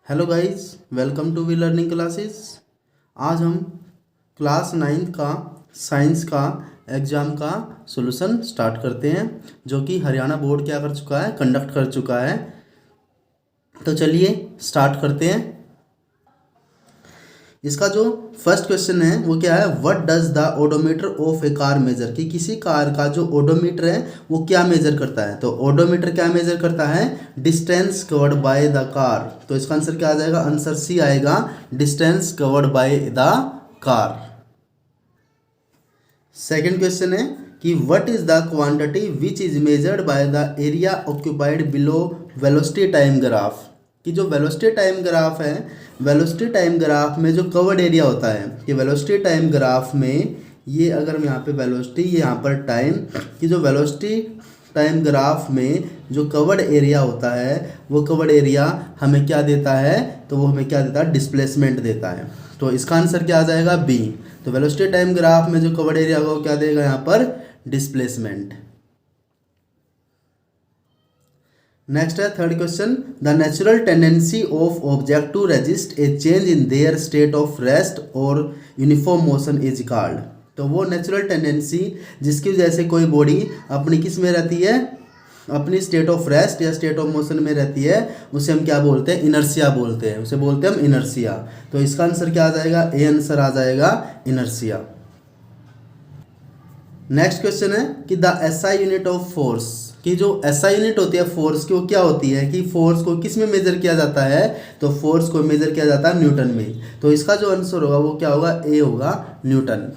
Hello guys, welcome to V learning classes. आज हम class 9 का साइंस का एग्ज़ाम का सॉल्यूशन स्टार्ट करते हैं, जो कि हरियाणा बोर्ड क्या कर चुका है, कंडक्ट कर चुका है। तो चलिए स्टार्ट करते हैं। इसका जो फर्स्ट क्वेश्चन है वो क्या है, what does the odometer of a car measure, कि किसी कार का जो ओडोमीटर है वो क्या मेजर करता है। तो ओडोमीटर क्या मेजर करता है, distance covered by the car. तो इसका आंसर क्या आ जाएगा, आंसर सी आएगा, distance covered by the car. Second question है कि what is the quantity which is measured by the area occupied below velocity time graph, कि जो वेलोसिटी टाइम ग्राफ है, वेलोसिटी टाइम ग्राफ में जो कवर्ड एरिया होता है, कि वेलोसिटी टाइम ग्राफ में ये अगर हम यहाँ पे वेलोसिटी, यहाँ पर टाइम, कि जो वेलोसिटी टाइम ग्राफ में जो कवर्ड एरिया होता है वो कवर्ड एरिया हमें क्या देता है, तो वो हमें क्या देता है, डिस्प्लेसमेंट देता है। तो इसका आंसर क्या आ जाएगा, बी। तो वेलोसिटी टाइम ग्राफ में जो कवर्ड एरिया होगा वो क्या देगा यहाँ पर, डिस्प्लेसमेंट। नेक्स्ट है third question, the natural tendency of object to resist a change in their state of rest और यूनिफॉर्म मोशन इज कॉल्ड। तो वो नेचुरल टेंडेंसी जिसकी वजह से कोई बॉडी अपनी किस में रहती है, अपनी स्टेट ऑफ रेस्ट या स्टेट ऑफ मोशन में रहती है, उसे हम क्या बोलते हैं, इनर्शिया बोलते हैं, उसे बोलते हैं हम इनर्शिया। तो इसका आंसर क्या आ जाएगा, ए आंसर आ जाएगा, इनर्शिया। नेक्स्ट क्वेश्चन है कि the SI unit of force, कि जो एसआई यूनिट होती है फोर्स की, वो क्या होती है, कि फोर्स को किस में मेजर किया जाता है, तो फोर्स को मेजर किया जाता है न्यूटन में। तो इसका जो आंसर होगा वो क्या होगा, ए होगा, न्यूटन।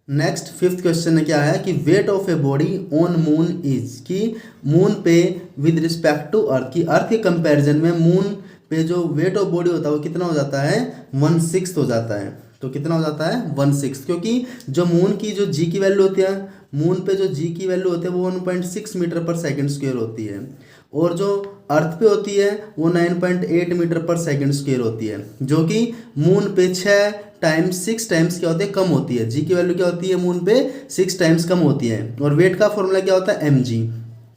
नेक्स्ट फिफ्थ क्वेश्चन है क्या है, कि weight of a body on moon is, कि मून पे विद रिस्पेक्ट टू अर्थ, की अर्थ के कंपैरिजन में मून पे जो वेट ऑफ बॉडी होता है वो कितना हो जाता है, 1/6 हो जाता है। तो कितना हो जाता है, 1/6, क्योंकि जो मून की जो जी की वैल्यू होती है, मून पे जो जी की वैल्यू होती है वो 1.6 मीटर पर सेकेंड स्क्वायर होती है, और जो अर्थ पे होती है वो 9.8 मीटर पर सेकेंड स्क्वायर होती है, जो कि मून पे 6 टाइम्स क्या होती है, कम होती है। जी की वैल्यू क्या होती है मून पे, 6 टाइम्स कम होती है। और वेट का फॉर्मूला क्या होता है, mg।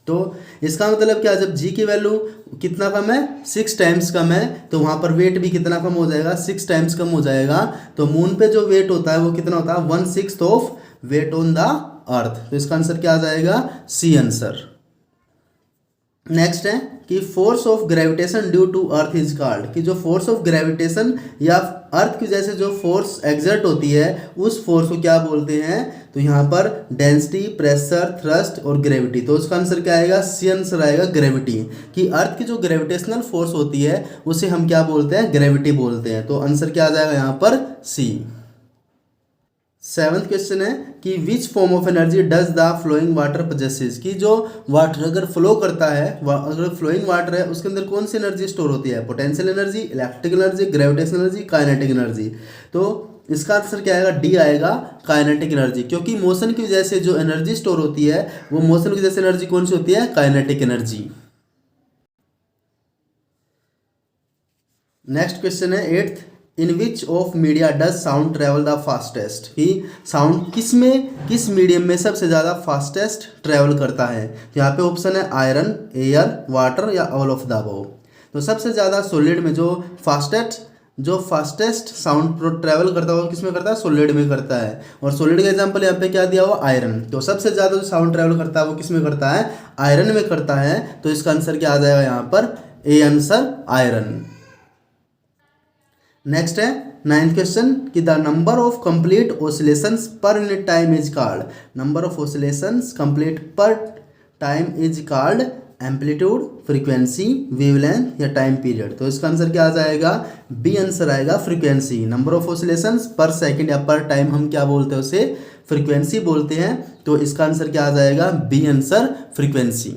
तो इसका मतलब क्या, जब जी की वैल्यू कितना कम है, 6 टाइम्स कम है, तो वहाँ पर वेट भी कितना कम हो जाएगा, 6 टाइम्स कम हो जाएगा। तो मून पे जो वेट होता है वो कितना होता है, 1/6 of weight on the earth. तो इसका आंसर क्या आ जाएगा, सी आंसर। नेक्स्ट है कि force of gravitation due to earth is called, कि जो फोर्स ऑफ ग्रेविटेशन या अर्थ की वजह से जो फोर्स एग्जर्ट होती है उस फोर्स को क्या बोलते हैं, तो यहाँ पर डेंसिटी, प्रेशर, थ्रस्ट और ग्रेविटी। तो उसका आंसर क्या आएगा, सी आंसर आएगा, ग्रेविटी। कि अर्थ की जो ग्रेविटेशनल फोर्स होती है उसे हम क्या बोलते हैं, ग्रेविटी बोलते हैं। तो आंसर क्या आ जाएगा यहाँ पर, सी। सेवंथ क्वेश्चन है कि which form of energy does the flowing water possesses, कि जो वाटर अगर फ्लो करता है, अगर फ्लोइंग वाटर है उसके अंदर कौन सी एनर्जी स्टोर होती है, potential energy, electric energy, gravitational energy, kinetic energy. तो इसका आंसर क्या आएगा, डी आएगा, काइनेटिक एनर्जी। क्योंकि मोशन की वजह से जो एनर्जी स्टोर होती है वो मोशन की वजह से एनर्जी कौन सी होती है, काइनेटिक एनर्जी। नेक्स्ट क्वेश्चन है eighth, in which of media does sound travel the fastest, कि साउंड किस में, किस मीडियम में सबसे ज़्यादा फास्टेस्ट ट्रेवल करता है। तो यहाँ पे ऑप्शन है आयरन, एयर, वाटर या ऑल ऑफ द अबव। तो सबसे ज़्यादा सॉलिड में जो फास्टेस्ट साउंड ट्रेवल करता है वो किस में करता है, सॉलिड में करता है। और सॉलिड का एग्जांपल यहाँ पे क्या दिया हुआ, आयरन। तो सबसे ज़्यादा जो साउंड ट्रेवल करता है वो किस में करता है, आयरन में करता है। तो इसका आंसर क्या आ जाएगा यहाँ पर, ए आंसर, आयरन। नेक्स्ट है नाइन्थ क्वेश्चन, कि the number of complete oscillations per unit time is called, number of oscillations complete per time is called amplitude, frequency, wavelength या टाइम पीरियड। तो इसका आंसर क्या आ जाएगा, बी आंसर आएगा, frequency. Number of oscillations per second या per time हम क्या बोलते हैं, उसे फ्रीक्वेंसी बोलते हैं। तो इसका आंसर क्या आ जाएगा, बी आंसर, फ्रीक्वेंसी।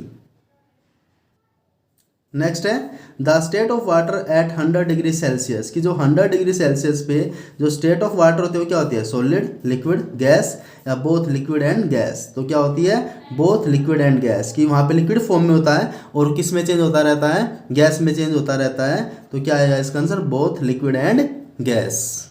नेक्स्ट है the state of water at 100 degree Celsius, की जो 100 डिग्री सेल्सियस पे जो स्टेट ऑफ वाटर होती है वो क्या होती है, सॉलिड, लिक्विड, गैस या बोथ लिक्विड एंड गैस। तो क्या होती है, बोथ लिक्विड एंड गैस, कि वहाँ पे लिक्विड फॉर्म में होता है और किस में चेंज होता रहता है, गैस में चेंज होता रहता है। तो क्या आएगा इसका answer, both liquid and gas.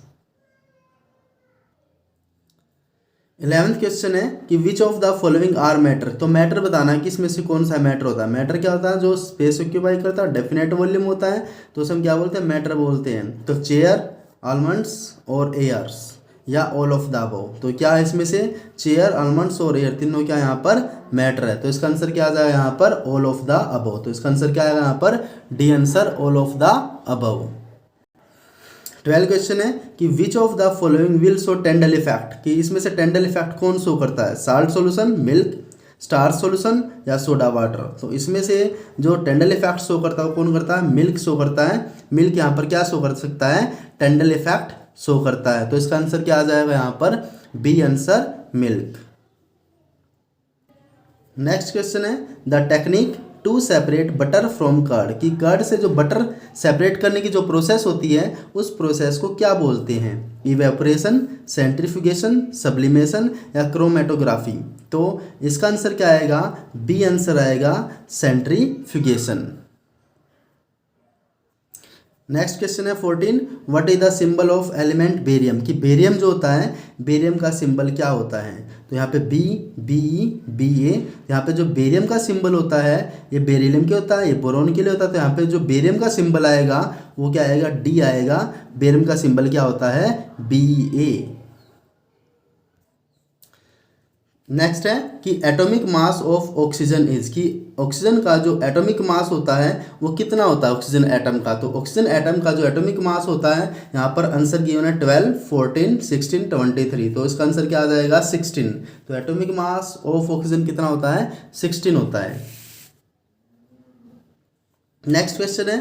11th question है कि which of the following are matter. तो मैटर बताना है कि इसमें से कौन सा मैटर होता है। मैटर क्या होता है, जो स्पेस ऑक्यूपाई करता है, डेफिनेट वॉल्यूम होता है, तो उसे हम क्या बोलते हैं, मैटर बोलते हैं। तो चेयर, आलमंड्स और एयर्स या ऑल ऑफ द अबव। तो क्या है इसमें से, चेयर, आलमंड्स और एयर तीनों क्या यहाँ पर मैटर है। तो इसका आंसर क्या आ जाएगा यहाँ पर, ऑल ऑफ द अबव। तो इसका आंसर क्या आएगा यहाँ पर, D answer, all of the above. 12 question है कि which of the following will show Tyndall effect, कि इसमें से टेंडल इफेक्ट कौन शो करता है, salt solution, milk, starch solution या सोडा वाटर। तो इसमें से जो टेंडल इफेक्ट शो करता है कौन करता है, मिल्क शो करता है। मिल्क यहाँ पर क्या शो कर सकता है, टेंडल इफेक्ट शो करता है। तो इसका आंसर क्या आ जाएगा यहाँ पर, B answer, milk. Next question है the technique to separate butter from curd, कि कर्ड से जो बटर सेपरेट करने की जो प्रोसेस होती है उस प्रोसेस को क्या बोलते हैं, इवेपोरेशन, सेंट्रीफ्यूगेशन, सब्लिमेशन या क्रोमेटोग्राफी। तो इसका आंसर क्या आएगा, बी आंसर आएगा, सेंट्रीफ्यूगेशन। नेक्स्ट क्वेश्चन है 14, what is the symbol of element barium, कि बेरियम जो होता है, बेरियम का सिंबल क्या होता है। तो यहाँ पे बी, बी ई, बी ए, यहाँ पे जो बेरियम का सिंबल होता है ये बेरिलियम के होता है, ये बोरोन के लिए होता है। तो यहाँ पे जो बेरियम का सिंबल आएगा वो क्या आएगा, डी आएगा। बेरियम का सिंबल क्या होता है, बी ए। नेक्स्ट है कि atomic mass of oxygen is, कि ऑक्सीजन का जो एटॉमिक मास होता है वो कितना होता है ऑक्सीजन एटम का। तो ऑक्सीजन एटम का जो एटॉमिक मास होता है यहाँ पर आंसर गिवन है 12, 14, 16, 23। तो इसका आंसर क्या आ जाएगा, 16। तो एटॉमिक मास ऑफ ऑक्सीजन कितना होता है, 16 होता है। नेक्स्ट क्वेश्चन है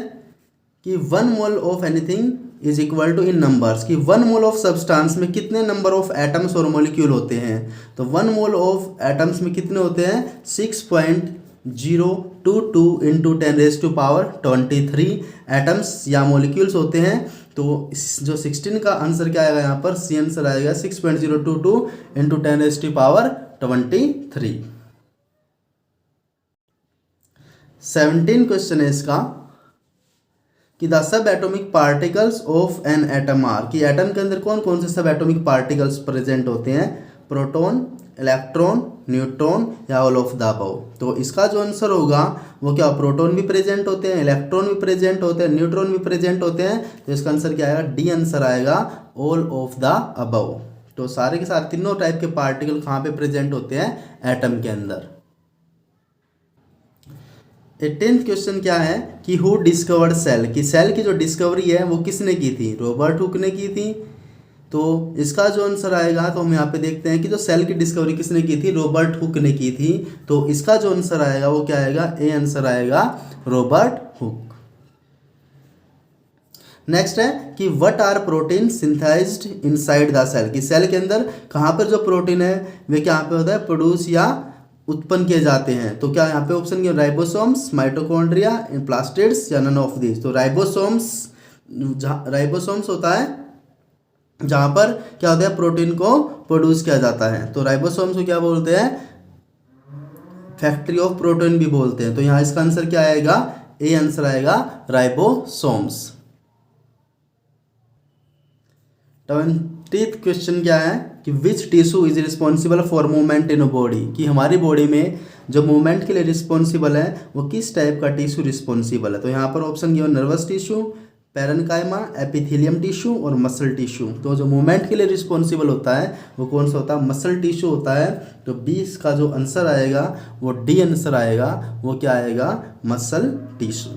कि 1 mole of anything is equal to in numbers, कि 1 मोल ऑफ सब्सटेंस में कितने नंबर ऑफ एटम्स और मॉलिक्यूल होते हैं। तो 1 मोल ऑफ एटम्स में कितने होते हैं, 6.022 इंटू 10⁻23 एटम्स या मॉलिक्यूल्स होते हैं। तो जो 16 का आंसर क्या आएगा यहाँ पर, सी आंसर आएगा 6.022 इंटू 10⁻23। 17 क्वेश्चन है इसका कि the subatomic particles of an atom are, कि एटम के अंदर कौन कौन से सब एटॉमिक पार्टिकल्स प्रेजेंट होते हैं, प्रोटॉन, इलेक्ट्रॉन, न्यूट्रॉन या ऑल ऑफ द अबव। तो इसका जो आंसर होगा वो क्या, प्रोटॉन भी प्रेजेंट होते हैं, इलेक्ट्रॉन भी प्रेजेंट होते हैं, न्यूट्रॉन भी प्रेजेंट होते हैं। तो इसका आंसर क्या आएगा, डी आंसर आएगा, ऑल ऑफ द अबव। तो सारे के सारे तीनों टाइप के पार्टिकल कहाँ पे प्रेजेंट होते हैं, एटम के अंदर। 18th क्वेश्चन क्या है कि हु डिस्कवर्ड सेल, कि सेल की जो डिस्कवरी है वो किसने की थी, रॉबर्ट हुक ने की थी। तो इसका जो आंसर आएगा, तो हम यहाँ पे देखते हैं कि जो सेल की डिस्कवरी किसने की थी, रॉबर्ट हुक ने की थी। तो इसका जो आंसर आएगा वो क्या आएगा, ए आंसर आएगा, रॉबर्ट हुक। नेक्स्ट है कि what are protein synthesised inside the cell, कि सेल के अंदर कहाँ पर जो प्रोटीन है वे क्या पे होता है, प्रोड्यूस या उत्पन्न किए जाते हैं। तो क्या यहाँ पे ऑप्शन क्या, राइबोसोम्स, माइटोकॉन्ड्रिया, प्लास्टिड्स या नन ऑफ दिस। तो राइबोसोम्स होता है जहाँ पर क्या होता है, प्रोटीन को प्रोड्यूस किया जाता है। तो राइबोसोम्स को क्या बोलते हैं, फैक्ट्री ऑफ प्रोटीन भी बोलते हैं। तो यहाँ इसका आंसर क्या आएगा, ए आंसर आएगा, राइबोसोम्स। 20th क्वेश्चन क्या है कि which tissue is responsible for movement in body, कि हमारी बॉडी में जो मूवमेंट के लिए रिस्पॉन्सिबल है वो किस टाइप का टिश्यू रिस्पॉन्सिबल है। तो यहाँ पर option given nervous tissue, parenchyma, epithelium tissue और मसल टिश्यू। तो जो मूवमेंट के लिए रिस्पॉन्सिबल होता है वो कौन सा होता है, मसल टिश्यू होता है। तो 20 का जो आंसर आएगा वो डी आंसर आएगा, वो क्या आएगा, muscle tissue.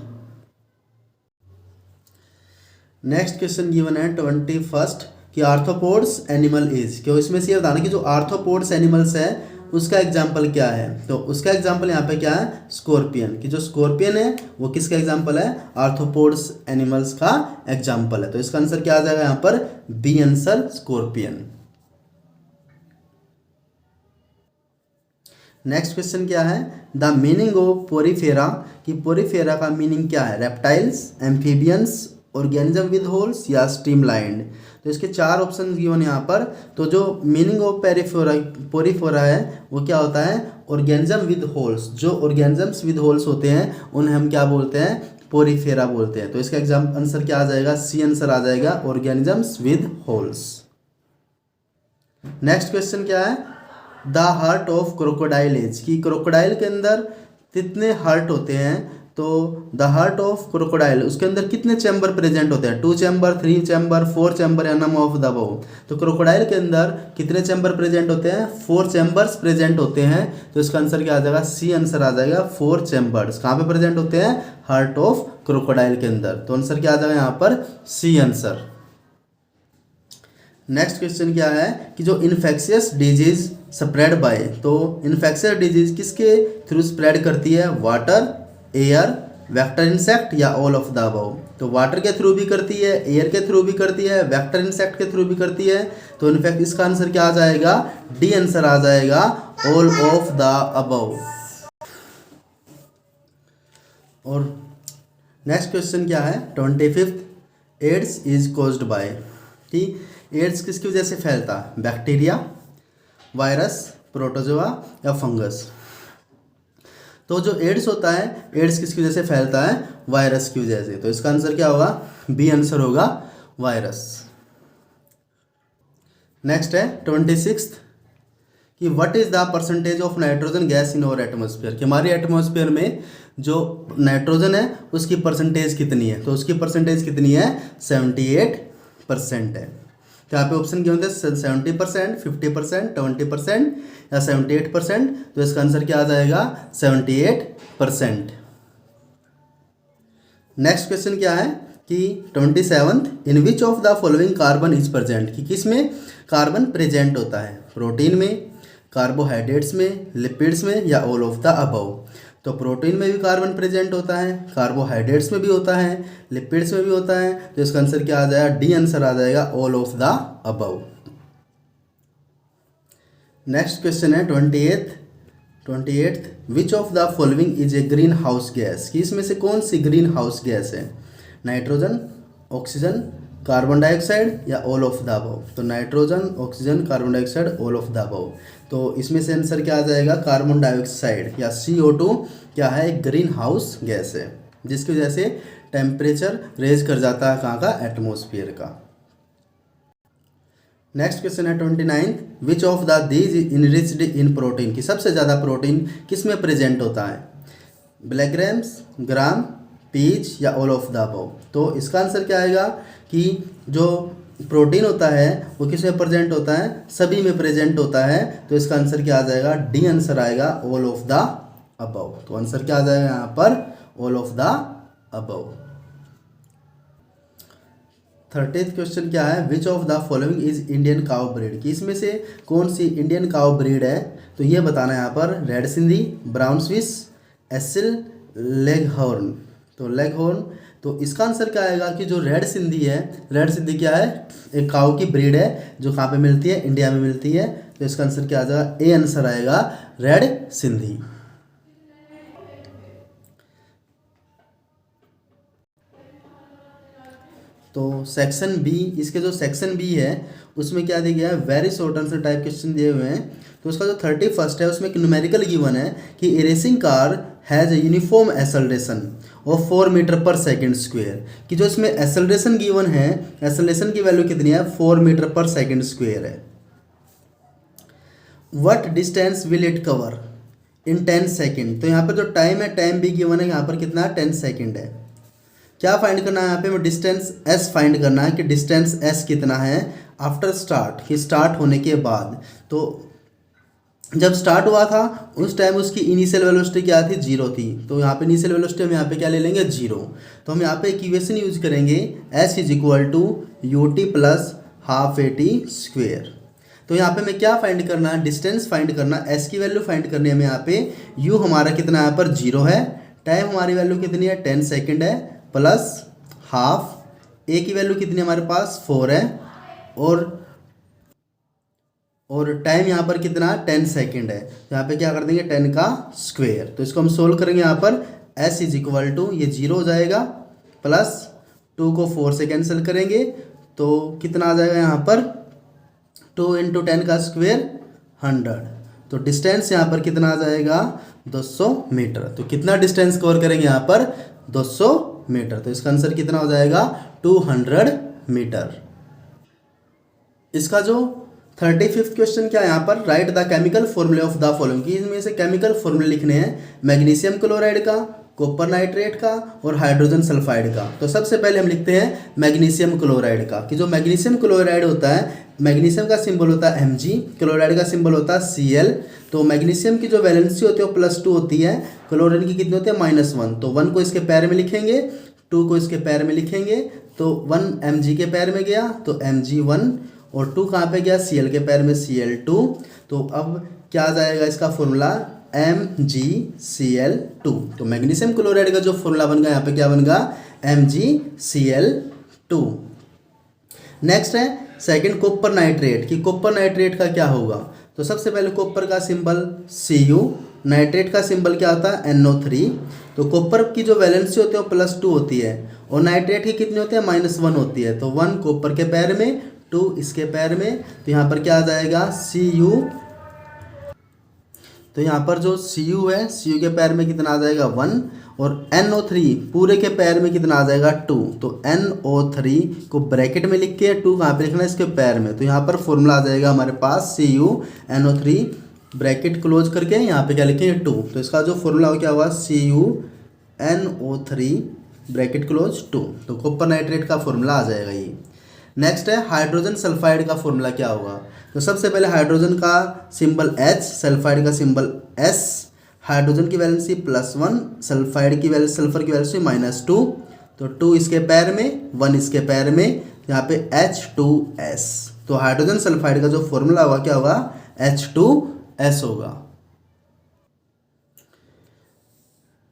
Next question given है 21st कि आर्थ्रोपोड्स एनिमल इज, क्यों इसमें से ये बताना कि जो आर्थ्रोपोड्स एनिमल्स है उसका एग्जाम्पल क्या है। तो उसका एग्जाम्पल यहाँ पे क्या है, स्कॉर्पियन, कि जो स्कॉर्पियन है वो किसका एग्जाम्पल है, आर्थ्रोपोड्स एनिमल्स का एग्जाम्पल है। तो इसका आंसर क्या आ जाएगा यहाँ पर, B answer, scorpion. Next question क्या है, द मीनिंग ऑफ पोरीफेरा, कि पोरीफेरा का मीनिंग क्या है, reptiles, amphibians, organism with holes या स्ट्रीमलाइंड। तो इसके 4 ऑप्शन गिवन यहाँ पर। तो जो मीनिंग ऑफ पोरीफेरा है वो क्या होता है, ऑर्गेनिज्म विद होल्स। जो ऑर्गेनिजम्स विद होल्स होते हैं उन्हें हम क्या बोलते हैं, पोरीफेरा बोलते हैं। तो इसका आंसर क्या आ जाएगा, सी आंसर आ जाएगा, organisms with holes. Next question क्या है, the heart of crocodile is, कि क्रोकोडाइल के अंदर कितने हार्ट होते हैं, तो द हार्ट ऑफ क्रोकोडाइल उसके अंदर कितने चैम्बर प्रेजेंट होते हैं, 2 चैम्बर, 3 चैम्बर, 4 चैम्बर या नम ऑफ द अबव। तो क्रोकोडाइल के अंदर कितने चैम्बर प्रेजेंट होते हैं, 4 चैम्बर्स प्रेजेंट होते हैं। तो इसका आंसर क्या आ जाएगा, सी आंसर आ जाएगा, 4 चैम्बर्स कहाँ पे प्रेजेंट होते हैं, हार्ट ऑफ क्रोकोडाइल के अंदर। तो आंसर क्या आ जाएगा यहाँ पर, सी आंसर। नेक्स्ट क्वेश्चन क्या है कि जो इन्फेक्शियस डिजीज स्प्रेड बाय, तो इन्फेक्शियस डिजीज किसके थ्रू स्प्रेड करती है, वाटर, एयर, वेक्टर इंसेक्ट या ऑल ऑफ द अबव। तो वाटर के थ्रू भी करती है, एयर के थ्रू भी करती है, वेक्टर इंसेक्ट के थ्रू भी करती है। तो इनफैक्ट इसका आंसर क्या आ जाएगा, डी आंसर आ जाएगा, ऑल ऑफ द अबव। और नेक्स्ट क्वेश्चन क्या है, 25th, AIDS is caused by, कि एड्स किसकी वजह से फैलता है, बैक्टीरिया, वायरस, प्रोटोजोआ या फंगस। तो जो एड्स होता है, एड्स किसकी वजह से फैलता है, वायरस की वजह से। तो इसका आंसर क्या होगा, बी आंसर होगा, वायरस। नेक्स्ट है 26th, कि what is the percentage of nitrogen gas in our atmosphere, कि हमारे एटमॉस्फेयर में जो नाइट्रोजन है उसकी परसेंटेज कितनी है। तो उसकी परसेंटेज कितनी है, 78% है। तो यहाँ पे ऑप्शन क्या होते हैं, 70%, 50%, 20% या 78%। तो इसका आंसर क्या आ जाएगा, 78%। नेक्स्ट क्वेश्चन क्या है कि 27th, in which of the following carbon is present, कि किस में कार्बन प्रेजेंट होता है, प्रोटीन में, कार्बोहाइड्रेट्स में, लिपिड्स में या ऑल ऑफ द अबव। तो प्रोटीन में भी कार्बन प्रेजेंट होता है, कार्बोहाइड्रेट्स में भी होता है, लिपिड्स में भी होता है। तो इसका आंसर क्या आ जाएगा, डी आंसर आ जाएगा, all of the above. Next question है 28th, which of the following is a green house gas, कि इसमें से कौन सी ग्रीन हाउस गैस है, नाइट्रोजन, ऑक्सीजन, कार्बन डाइऑक्साइड या ऑल ऑफ द अबव। तो nitrogen, oxygen, carbon dioxide, all of the above. तो इसमें से आंसर क्या आ जाएगा, कार्बन डाइऑक्साइड या CO2 क्या है, एक ग्रीन हाउस गैस है, जिसकी वजह से टेम्परेचर रेज कर जाता है कहाँ का, एटमॉस्फेयर का। नेक्स्ट क्वेश्चन है 29th, which of the these enriched in protein, की सबसे ज़्यादा प्रोटीन किस में प्रेजेंट होता है, ब्लैक ग्राम्स, ग्राम, पीच या ऑल ऑफ द अबव। तो इसका आंसर क्या आएगा कि जो प्रोटीन होता है वो किस में प्रेजेंट होता है, सभी में प्रेजेंट होता है। तो इसका आंसर क्या आ जाएगा, डी आंसर आएगा, ऑल ऑफ द अबव। तो आंसर क्या आ जाएगा यहाँ पर, all of the above. 30th question क्या है, विच of the following is Indian cow breed, कि इसमें से कौन सी इंडियन काउ ब्रीड है। तो ये बताना है यहाँ पर, red Sindhi, brown Swiss, acyl, leghorn. तो लेगहॉर्न। तो इसका आंसर क्या आएगा कि जो रेड सिंधी है, रेड सिंधी क्या है, एक काऊ की ब्रीड है जो कहाँ पे मिलती है, इंडिया में मिलती है। तो इसका आंसर क्या आ जाएगा, ए आंसर आएगा, रेड सिंधी। तो सेक्शन बी, इसके जो सेक्शन बी है उसमें क्या दिया गया है, very short answer type question दिए हुए हैं। तो उसका जो 31st है उसमें एक न्यूमेरिकल गिवन है कि a racing car has a uniform acceleration of 4 metre per second square, कि जो इसमें एक्सेलरेशन गिवन है, एक्सेलरेशन की वैल्यू कितनी है, 4 मीटर पर सेकेंड स्क्वेयर है। What distance will it cover in 10 second. तो यहाँ पर जो टाइम है, टाइम भी गिवन है यहाँ पर कितना, 10 सेकेंड है। क्या फाइंड करना है यहाँ पे, मैं डिस्टेंस s फाइंड करना है कि डिस्टेंस s कितना है आफ्टर स्टार्ट, कि स्टार्ट होने के बाद। तो जब स्टार्ट हुआ था उस टाइम उसकी इनिशियल वेलोसिटी क्या थी, 0 थी। तो यहाँ पे इनिशियल वेलोसिटी हम यहाँ पे क्या ले लेंगे, 0। तो हम यहाँ पे इक्वेशन यूज करेंगे, s इज इक्वल टू ut plus half at square. तो यहाँ पे मैं क्या फाइंड करना है, डिस्टेंस फाइंड करना, s की वैल्यू फाइंड करनी है हमें। यहाँ पे u हमारा कितना यहाँ पर 0 है, टाइम हमारी वैल्यू कितनी है, 10 सेकेंड है, प्लस हाफ, a की वैल्यू कितनी हमारे पास 4 है, और टाइम यहाँ पर कितना 10 सेकेंड है। तो यहाँ पे क्या कर देंगे, 10 का स्क्वेयर। तो इसको हम सोल्व करेंगे, यहाँ पर s इज इक्वल टू, ये 0 हो जाएगा, प्लस 2 को 4 से कैंसिल करेंगे तो कितना आ जाएगा यहाँ पर, 2 इंटू 10 का स्क्वेयर 100। तो डिस्टेंस यहाँ पर कितना आ जाएगा, 200 मीटर। तो कितना डिस्टेंस कवर करेंगे यहाँ पर, 200 मीटर। तो इसका आंसर कितना हो जाएगा, 200 मीटर। इसका जो 35th क्वेश्चन क्या है यहाँ पर, राइट द केमिकल फॉर्मूले ऑफ द फॉलोइंग, कि इसमें से केमिकल फॉर्मूले लिखने हैं मैग्नीशियम क्लोराइड का, कॉपर नाइट्रेट का और हाइड्रोजन सल्फाइड का। तो सबसे पहले हम लिखते हैं मैग्नीशियम क्लोराइड का, कि जो मैग्नीशियम क्लोराइड होता है, मैग्नीशियम का सिंबल होता है Mg, क्लोराइड का सिंबल होता है Cl। तो मैग्नीशियम की जो वैलेंसी होती है वो +2 होती है, क्लोरीन की कितनी होती है -1। तो 1 को इसके पैर में लिखेंगे, 2 को इसके पैर में लिखेंगे, तो 1 Mg के पैर में गया तो Mg1 और 2 कहाँ पे गया, Cl के पैर में Cl2। तो अब क्या आ जाएगा इसका फॉर्मूला, MgCl2। तो मैग्नीशियम क्लोराइड का जो फॉर्मूला बन गया यहाँ पे क्या बन गया, MgCl2। नेक्स्ट है सेकंड कॉपर नाइट्रेट, कि कॉपर नाइट्रेट का क्या होगा। तो सबसे पहले कॉपर का सिंबल Cu, नाइट्रेट का सिंबल क्या होता है NO3। तो कॉपर की जो वैलेंसी होती है वो +2 होती है और नाइट्रेट की कितनी होती है, -1 होती है। तो 1 कॉपर के पैर में, 2 इसके पैर में, तो यहाँ पर क्या आ जाएगा Cu। तो यहाँ पर जो Cu है, Cu के पैर में कितना आ जाएगा 1 और NO3 पूरे के पैर में कितना आ जाएगा 2। तो NO3 को ब्रैकेट में लिख के 2 कहाँ पे लिखना है, इसके पैर में। तो यहाँ पर फॉर्मूला आ जाएगा हमारे पास CuNO3 ब्रैकेट क्लोज करके यहाँ पे क्या लिखेंगे 2। तो इसका जो फॉर्मूला क्या हुआ CuNO3 ब्रैकेट क्लोज 2। तो कॉपर नाइट्रेट का फॉर्मूला आ जाएगा ये। नेक्स्ट है हाइड्रोजन सल्फाइड का फॉर्मूला क्या होगा। तो सबसे पहले हाइड्रोजन का सिंबल H, सल्फाइड का सिंबल S। हाइड्रोजन की वैलेंसी +1, सल्फाइड की वैलेंसी, सल्फर की वैलेंसी -2। तो 2 इसके पैर में, 1 इसके पैर में, यहाँ पे H2S। तो हाइड्रोजन सल्फाइड का जो फॉर्मूला होगा क्या होगा, H2S होगा।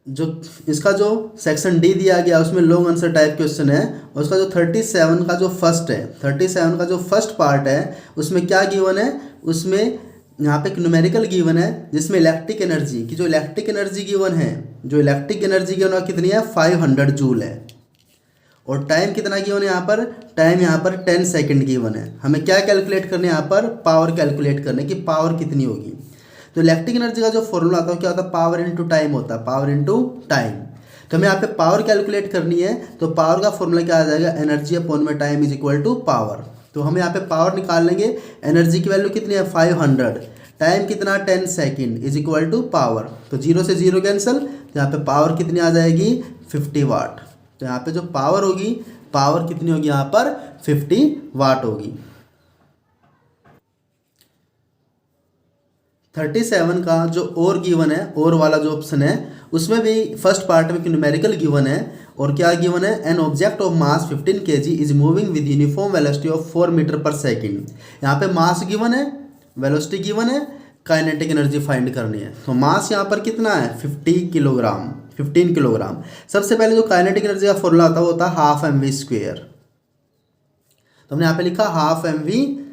जो इसका जो सेक्शन डी दिया गया उसमें लॉन्ग आंसर टाइप क्वेश्चन है, और उसका जो 37 का जो फर्स्ट है, 37 का जो फर्स्ट पार्ट है उसमें क्या गिवन है, उसमें यहाँ पे एक न्यूमेरिकल गिवन है जिसमें इलेक्ट्रिक एनर्जी की, जो इलेक्ट्रिक एनर्जी गिवन है, जो इलेक्ट्रिक एनर्जी गिवन है कितनी है 500 जूल है। और टाइम कितना गिवन है यहाँ पर, टाइम यहाँ पर 10 सेकेंड गिवन है। हमें क्या कैलकुलेट करने यहाँ पर, पावर कैलकुलेट करने की, पावर कितनी होगी। तो इलेक्ट्रिक एनर्जी का जो फॉर्मूला आता है क्या होता है, पावर इनटू टाइम होता है, पावर इनटू टाइम। तो हमें यहाँ पे पावर कैलकुलेट करनी है, तो पावर का फॉर्मूला क्या आ जाएगा, एनर्जी अपॉन में time is equal to power. तो हम यहाँ पे पावर निकाल लेंगे, एनर्जी की वैल्यू कितनी है 500, टाइम कितना 10 second is equal to power. तो 0 से 0 कैंसिल, तो यहाँ पे पावर कितनी आ जाएगी 50 वाट। तो यहाँ पे जो पावर होगी, पावर कितनी होगी यहाँ पर 50 वाट होगी। 37 का जो और गिवन है, और वाला जो ऑप्शन है उसमें भी फर्स्ट पार्ट में न्यूमेरिकल गिवन है, और क्या गिवन है, an object of mass 15 kg is moving with uniform velocity of 4 metre per second. यहाँ पे मास गिवन है, वेलोसिटी गिवन है, काइनेटिक एनर्जी फाइंड करनी है। तो मास यहाँ पर कितना है 50 किलोग्राम, 15 किलोग्राम। सबसे पहले जो काइनेटिक एनर्जी का फॉर्मूला होता है वो होता है ½ mv²। तो हमने यहाँ पे लिखा ½ mv²।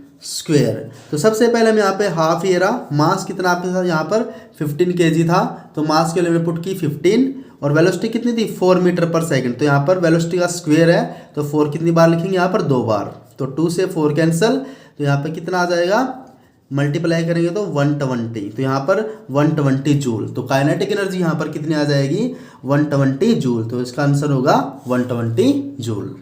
तो सबसे पहले हम यहाँ पे हाफ ये रहा, मास कितना आपके साथ यहाँ पर 15 kg था, तो मास के लिए हमने पुट की 15, और वेलोसिटी कितनी थी 4 मीटर पर सेकंड। तो यहाँ पर वेलोसिटी का स्क्वायर है, तो 4 कितनी बार लिखेंगे यहाँ पर 2 बार। तो 2 से 4 कैंसिल, तो यहाँ पर कितना आ जाएगा, मल्टीप्लाई करेंगे तो 120। तो यहाँ पर 120 जूल। तो काइनेटिक एनर्जी यहाँ पर कितनी आ जाएगी 120 जूल। तो इसका आंसर होगा 120 जूल।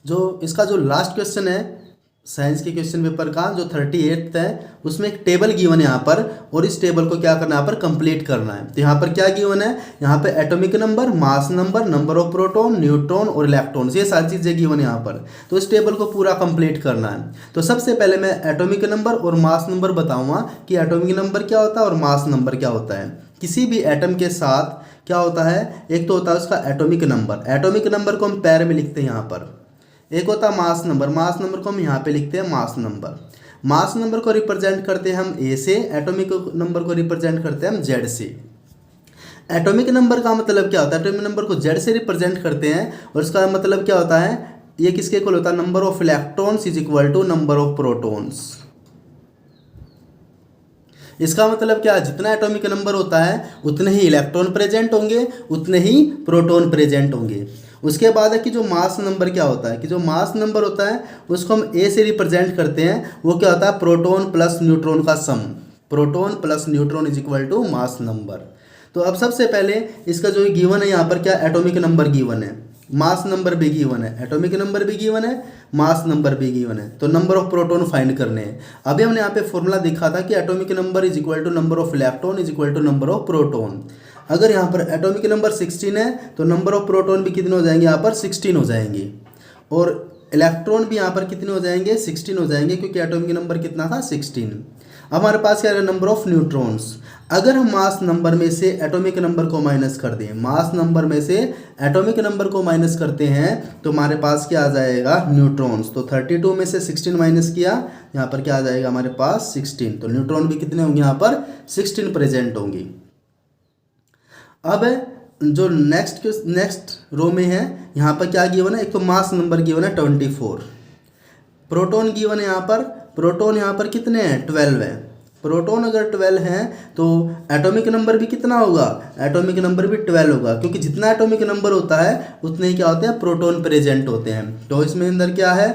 जो इसका जो लास्ट क्वेश्चन है साइंस के क्वेश्चन पेपर का, जो 38 है, उसमें एक टेबल गिवन है यहाँ पर, और इस टेबल को क्या करना है यहाँ पर कंप्लीट करना है। तो यहाँ पर क्या गिवन है, यहाँ पे atomic number, mass number, number of proton, neutron और इलेक्ट्रॉन, ये सारी चीज़ें गिवन है यहाँ पर। तो इस टेबल को पूरा कंप्लीट करना है। तो सबसे पहले मैं एटॉमिक नंबर और मास नंबर बताऊँगा कि एटॉमिक नंबर क्या होता है और मास नंबर क्या होता है। किसी भी एटम के साथ क्या होता है, एक तो होता है उसका एटॉमिक नंबर, एटॉमिक नंबर को हम पैर में लिखते हैं यहाँ पर। एक होता है मास नंबर, मास नंबर को हम यहाँ पे लिखते हैं मास नंबर। मास नंबर को रिप्रेजेंट करते हैं हम ए से, एटॉमिक नंबर को रिप्रेजेंट करते हैं हम जेड से। एटॉमिक नंबर का मतलब क्या होता है, एटॉमिक नंबर को जेड से रिप्रेजेंट करते हैं, और इसका मतलब क्या होता है, ये किसके इक्वल होता है, number of electrons is equal to number of protons. इसका मतलब क्या है, जितना एटॉमिक नंबर होता है उतने ही इलेक्ट्रॉन प्रेजेंट होंगे, उतने ही प्रोटॉन प्रेजेंट होंगे। उसके बाद है कि जो मास नंबर क्या होता है, कि जो मास नंबर होता है उसको हम ए से रिप्रेजेंट करते हैं, वो क्या होता है प्रोटॉन प्लस न्यूट्रॉन का sum. Proton plus neutron is equal to mass number. तो अब सबसे पहले इसका जो गिवन है यहाँ पर क्या एटॉमिक नंबर गिवन है, मास नंबर भी गिवन है, एटॉमिक नंबर भी गिवन है, मास नंबर भी गिवन है। तो नंबर ऑफ प्रोटॉन फाइंड करने हैं। अभी हमने यहाँ पे फॉर्मूला देखा था कि atomic number is equal to number of electron is equal to number of proton. अगर यहाँ पर एटॉमिक नंबर 16 है तो नंबर ऑफ प्रोटॉन भी कितने हो जाएंगे, यहाँ पर 16 हो जाएंगे, और इलेक्ट्रॉन भी यहाँ पर कितने हो जाएंगे, 16 हो जाएंगे, क्योंकि एटॉमिक नंबर कितना था 16। अब हमारे पास क्या है नंबर ऑफ न्यूट्रॉन्स। अगर हम मास नंबर में से एटॉमिक नंबर को माइनस कर दें, मास नंबर में से एटॉमिक नंबर को माइनस करते हैं तो हमारे पास क्या आ जाएगा न्यूट्रॉन्स। तो 32 में से 16 माइनस किया, यहाँ पर क्या आ जाएगा हमारे पास 16। तो न्यूट्रॉन भी कितने होंगे, यहाँ पर 16 प्रेजेंट होंगी। अब जो नेक्स्ट रो में है यहाँ पर क्या गिवन है, एक तो मास नंबर गिवन है 24, प्रोटॉन गिवन है यहाँ पर, प्रोटॉन यहाँ पर कितने हैं 12 है। प्रोटॉन अगर 12 हैं तो एटॉमिक नंबर भी कितना होगा, एटॉमिक नंबर भी 12 होगा, क्योंकि जितना एटॉमिक नंबर होता है उतने ही क्या होते हैं प्रोटॉन प्रेजेंट होते हैं। तो इसमें अंदर क्या है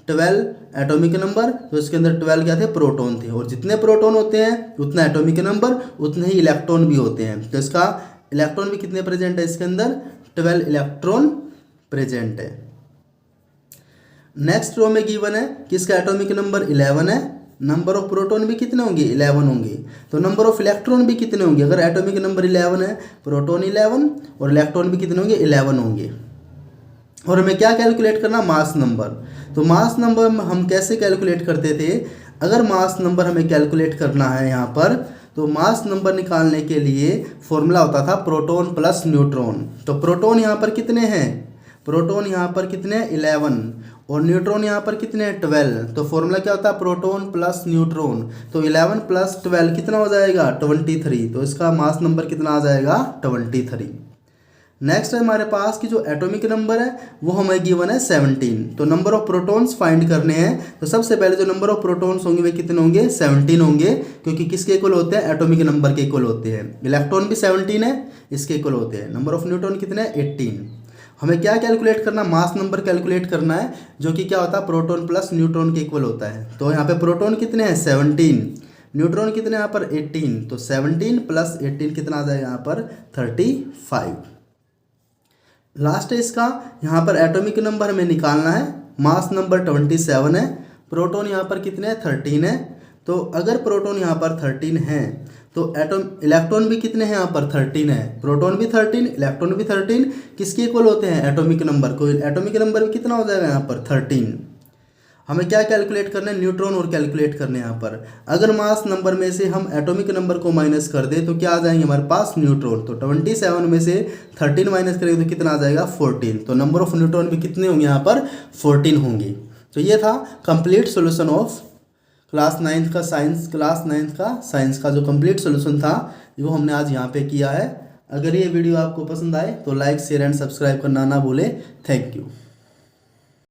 12 एटॉमिक नंबर, तो इसके अंदर 12 क्या थे प्रोटॉन थे, और जितने प्रोटॉन होते हैं उतना एटॉमिक नंबर उतने ही इलेक्ट्रॉन भी होते हैं। तो इसका इलेक्ट्रॉन भी कितने प्रेजेंट है, इसके अंदर 12 इलेक्ट्रॉन प्रेजेंट है। नेक्स्ट रो में गिवन है कि इसका एटॉमिक नंबर 11 है, नंबर ऑफ प्रोटॉन भी कितने होंगे 11 होंगे, तो नंबर ऑफ इलेक्ट्रॉन भी कितने होंगे, अगर एटॉमिक नंबर 11 है प्रोटॉन 11 और इलेक्ट्रॉन भी कितने होंगे 11 होंगे। और हमें क्या कैलकुलेट करना, मास नंबर। तो मास नंबर हम कैसे कैलकुलेट करते थे, अगर मास नंबर हमें कैलकुलेट करना है यहाँ पर, तो मास नंबर निकालने के लिए फॉर्मूला होता था प्रोटॉन प्लस न्यूट्रॉन। तो प्रोटॉन यहाँ पर कितने हैं, प्रोटॉन यहाँ पर कितने 11 और न्यूट्रॉन यहाँ पर कितने 12। तो फॉर्मूला क्या होता है प्रोटॉन प्लस न्यूट्रॉन, तो 11 प्लस 12 कितना हो जाएगा 23। तो इसका मास नंबर कितना आ जाएगा 23। नेक्स्ट है हमारे पास कि जो एटॉमिक नंबर है वो हमें गिवन है 17। तो नंबर ऑफ प्रोटॉन्स फाइंड करने हैं, तो सबसे पहले जो नंबर ऑफ प्रोटॉन्स होंगे वे कितने होंगे 17 होंगे, क्योंकि किसके इक्वल होते हैं एटॉमिक नंबर के इक्वल होते हैं। इलेक्ट्रॉन भी 17 है, इसके इक्वल होते हैं। नंबर ऑफ न्यूट्रॉन कितने 18। हमें क्या कैलकुलेट करना, मास नंबर कैलकुलेट करना है, जो कि क्या होता है प्रोटॉन प्लस न्यूट्रॉन के इक्वल होता है। तो यहाँ पे प्रोटॉन कितने हैं 17, न्यूट्रॉन कितने यहाँ पर 18, तो 17 प्लस 18 कितना आ जाएगा यहाँ पर 35। लास्ट है इसका, यहाँ पर एटॉमिक नंबर हमें निकालना है, मास नंबर 27 है, प्रोटॉन यहाँ पर कितने हैं 13 है। तो अगर प्रोटॉन यहाँ पर 13 है तो इलेक्ट्रॉन भी कितने हैं यहाँ पर 13 है, प्रोटॉन भी 13 इलेक्ट्रॉन भी 13, किसके इक्वल होते हैं एटॉमिक नंबर को, एटॉमिक नंबर भी कितना हो जाएगा यहाँ पर 13। हमें क्या कैलकुलेट करना है, न्यूट्रॉन और कैलकुलेट करने यहाँ पर। अगर मास नंबर में से हम एटॉमिक नंबर को माइनस कर दे तो क्या आ जाएंगे हमारे पास न्यूट्रॉन। तो 27 में से 13 माइनस करेंगे तो कितना आ जाएगा 14। तो नंबर ऑफ न्यूट्रॉन भी कितने होंगे यहाँ पर 14 होंगे। तो ये था complete solution of class 9th का साइंस का जो कंप्लीट सोल्यूशन था वो हमने आज यहाँ पे किया है। अगर ये वीडियो आपको पसंद आए तो लाइक शेयर एंड सब्सक्राइब करना ना भूले। Thank you.